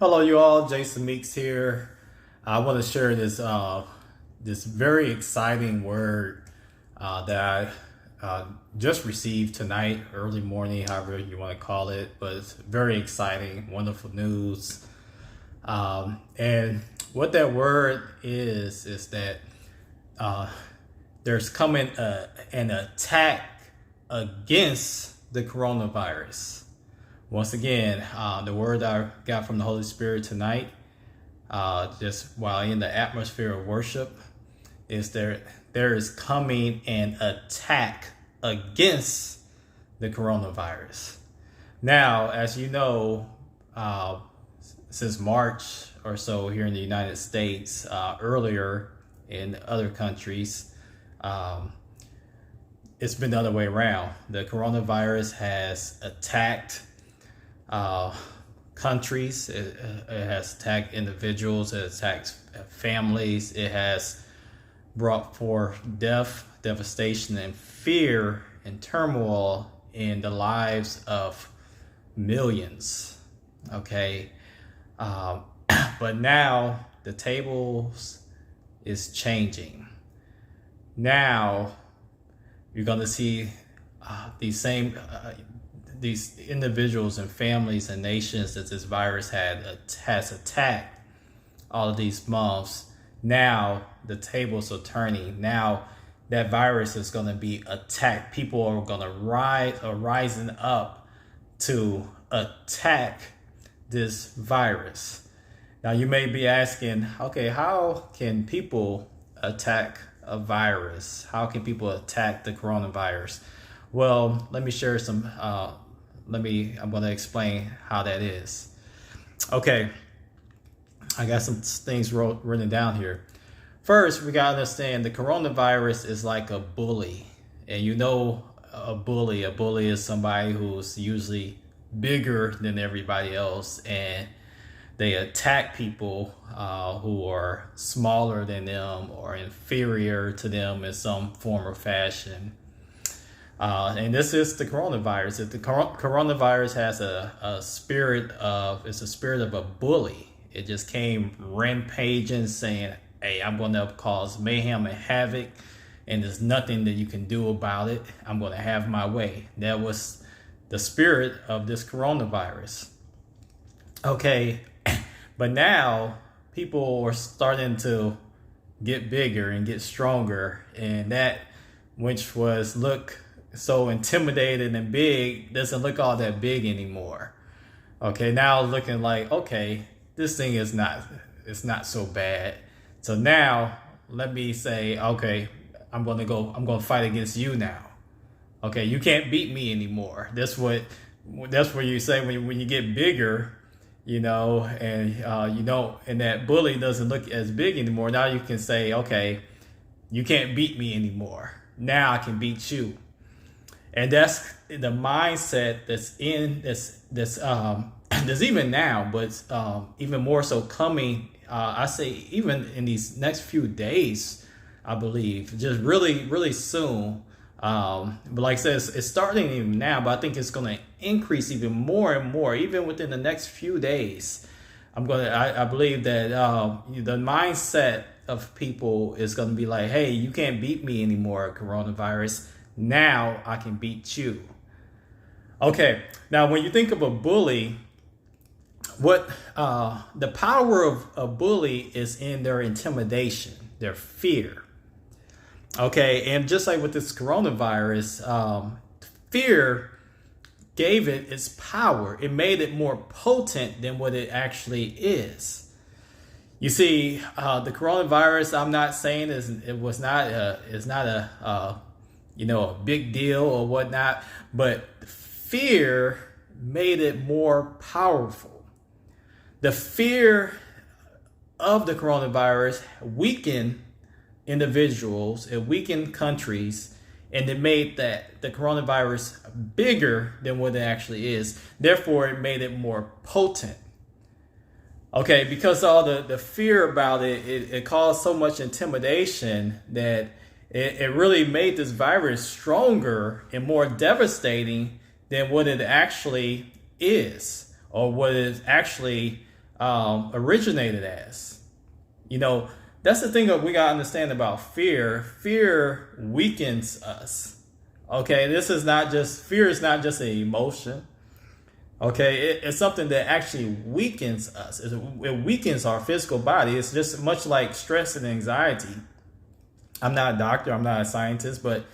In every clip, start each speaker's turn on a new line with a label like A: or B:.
A: Hello, you all. Jason Meeks here. I want to share this very exciting word that I just received tonight, early morning, however you want to call it. But it's very exciting, wonderful news. And what that word is that there's coming an attack against the coronavirus. Once again, the word I got from the Holy Spirit tonight, just while in the atmosphere of worship, is there is coming an attack against the coronavirus. Now, as you know, since March or so here in the United States, earlier in other countries, it's been the other way around. The coronavirus has attacked countries, it has attacked individuals, it attacks families, it has brought forth death, devastation, and fear and turmoil in the lives of millions. Okay, but now the tables is changing. Now you're going to see these individuals and families and nations that this virus has attacked all of these months. Now the tables are turning. Now that virus is going to be attacked. People are going to rising up to attack this virus. Now you may be asking, okay, how can people attack a virus? How can people attack the coronavirus? Well, let me share some. I'm going to explain how that is. Okay, I got some things written down here. First, we got to understand the coronavirus is like a bully. And you know a bully is somebody who's usually bigger than everybody else, and they attack people who are smaller than them or inferior to them in some form or fashion. And this is the coronavirus. The coronavirus has a spirit of a bully. It just came rampaging, saying, "Hey, I'm going to cause mayhem and havoc, and there's nothing that you can do about it. I'm going to have my way." That was the spirit of this coronavirus. Okay, but now people are starting to get bigger and get stronger, and that which was look so intimidating and big doesn't look all that big anymore. Okay, now looking like, okay, this thing is not so bad. So now let me say, okay, I'm gonna fight against you now. Okay, you can't beat me anymore. That's what you say when you get bigger, and that bully doesn't look as big anymore. Now you can say, okay, you can't beat me anymore. Now I can beat you. And that's the mindset that's in this there's even now, but even more so coming. I say even in these next few days, I believe, just really, really soon. But like I said, it's starting even now, but I think it's going to increase even more and more, even within the next few days. I believe that the mindset of people is going to be like, hey, you can't beat me anymore, coronavirus. Now I can beat you. Okay, now when you think of a bully, what the power of a bully is in their intimidation, their fear. Okay, and just like with this coronavirus, fear gave it its power. It made it more potent than what it actually is. You see, the coronavirus, I'm not saying is not a big deal or whatnot, but fear made it more powerful. The fear of the coronavirus weakened individuals, it weakened countries, and it made the coronavirus bigger than what it actually is. Therefore, it made it more potent. Okay, because all the fear about it caused so much intimidation that it really made this virus stronger and more devastating than what it actually is, or what it actually originated as. You know, that's the thing that we got to understand about fear. Fear weakens us. Okay, fear is not just an emotion. Okay, it's something that actually weakens us. It weakens our physical body. It's just much like stress and anxiety. I'm not a doctor, I'm not a scientist, but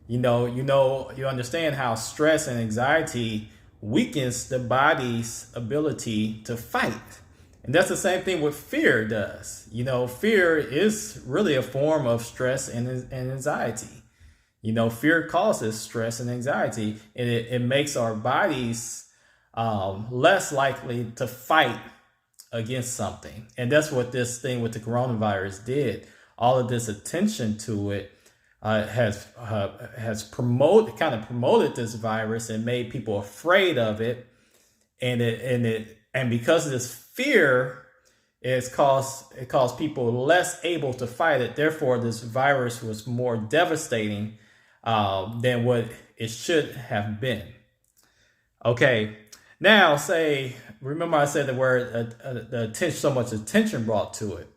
A: you understand how stress and anxiety weakens the body's ability to fight. And that's the same thing what fear does. Fear is really a form of stress and anxiety. Fear causes stress and anxiety, and it makes our bodies less likely to fight against something. And that's what this thing with the coronavirus did. All of this attention to it has promoted this virus and made people afraid of it, and because of this fear, it caused people less able to fight it. Therefore, this virus was more devastating than what it should have been. Okay, now remember I said the word so much attention brought to it.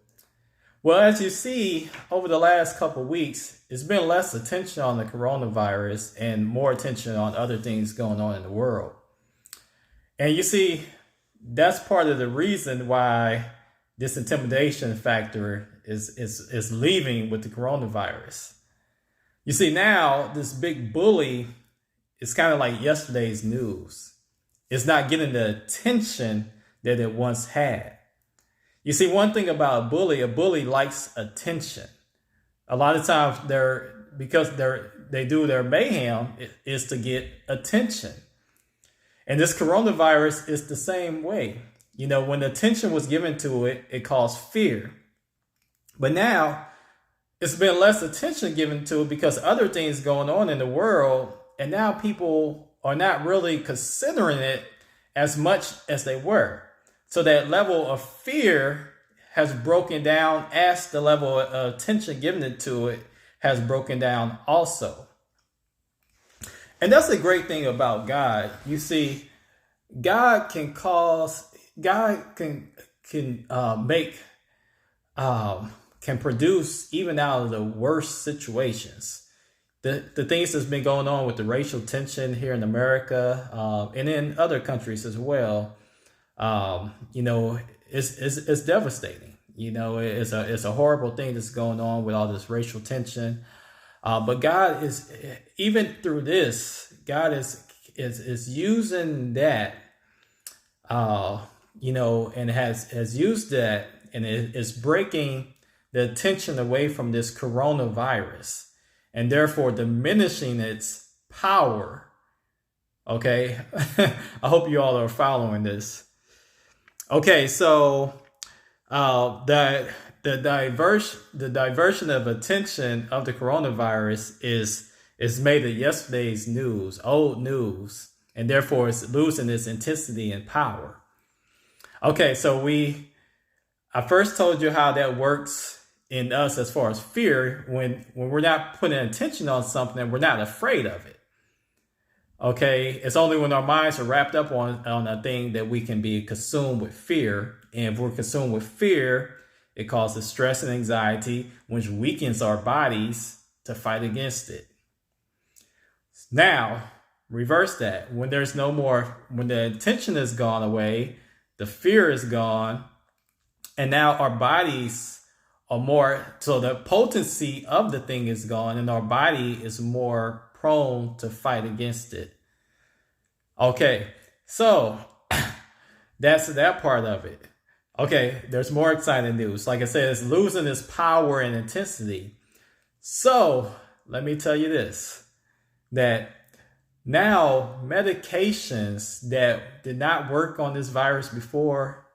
A: Well, as you see, over the last couple of weeks, it's been less attention on the coronavirus and more attention on other things going on in the world. And you see, that's part of the reason why this intimidation factor is leaving with the coronavirus. You see, now this big bully is kind of like yesterday's news. It's not getting the attention that it once had. You see, one thing about a bully likes attention. A lot of times they do their mayhem is to get attention. And this coronavirus is the same way. When attention was given to it, it caused fear. But now it's been less attention given to it because other things going on in the world. And now people are not really considering it as much as they were. So that level of fear has broken down as the level of attention given to it has broken down also. And that's the great thing about God. You see, God can produce even out of the worst situations. The things that's been going on with the racial tension here in America and in other countries as well. It's devastating. It's a horrible thing that's going on with all this racial tension. But God is, even through this, God is using that, and has used that, and it is breaking the attention away from this coronavirus, and therefore diminishing its power. Okay, I hope you all are following this. Okay, so the diversion of attention of the coronavirus is made of yesterday's news, old news, and therefore it's losing its intensity and power. Okay, so I first told you how that works in us as far as fear. When we're not putting attention on something, we're not afraid of it. Okay, it's only when our minds are wrapped up on a thing that we can be consumed with fear. And if we're consumed with fear, it causes stress and anxiety, which weakens our bodies to fight against it. Now, reverse that. When the attention has gone away, the fear is gone, and now our bodies are more, so the potency of the thing is gone, and our body is more prone to fight against it. Okay, so that's that part of it. Okay, there's more exciting news. Like I said, it's losing its power and intensity. So let me tell you this, that now medications that did not work on this virus before,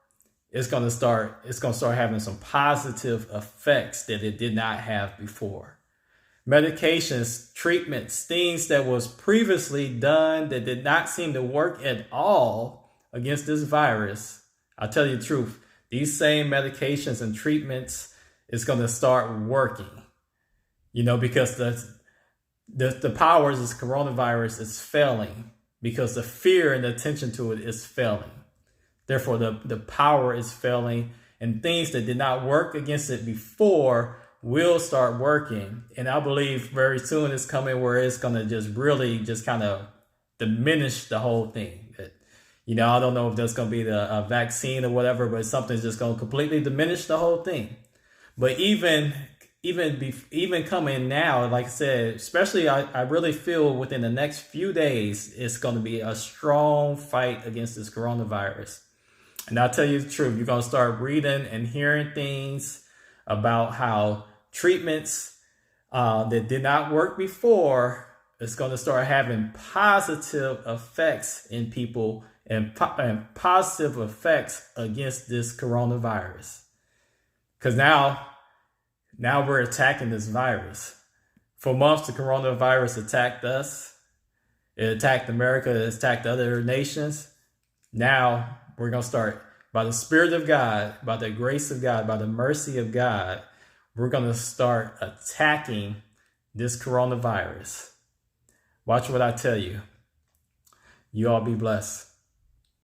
A: it's going to start having some positive effects that it did not have before. Medications, treatments, things that was previously done that did not seem to work at all against this virus. I'll tell you the truth. These same medications and treatments is going to start working, because the powers of this coronavirus is failing because the fear and attention to it is failing. Therefore, the power is failing, and things that did not work against it before will start working. And I believe very soon it's coming where it's going to just really just kind of diminish the whole thing. I don't know if there's going to be a vaccine or whatever, but something's just going to completely diminish the whole thing. But even coming now, like I said, especially I really feel within the next few days, it's going to be a strong fight against this coronavirus. And I'll tell you the truth, you're going to start reading and hearing things about how treatments that did not work before is going to start having positive effects in people and positive effects against this coronavirus. Because now we're attacking this virus. For months, the coronavirus attacked us. It attacked America. It attacked other nations. Now we're going to start, by the Spirit of God, by the grace of God, by the mercy of God, we're going to start attacking this coronavirus. Watch what I tell you. You all be blessed.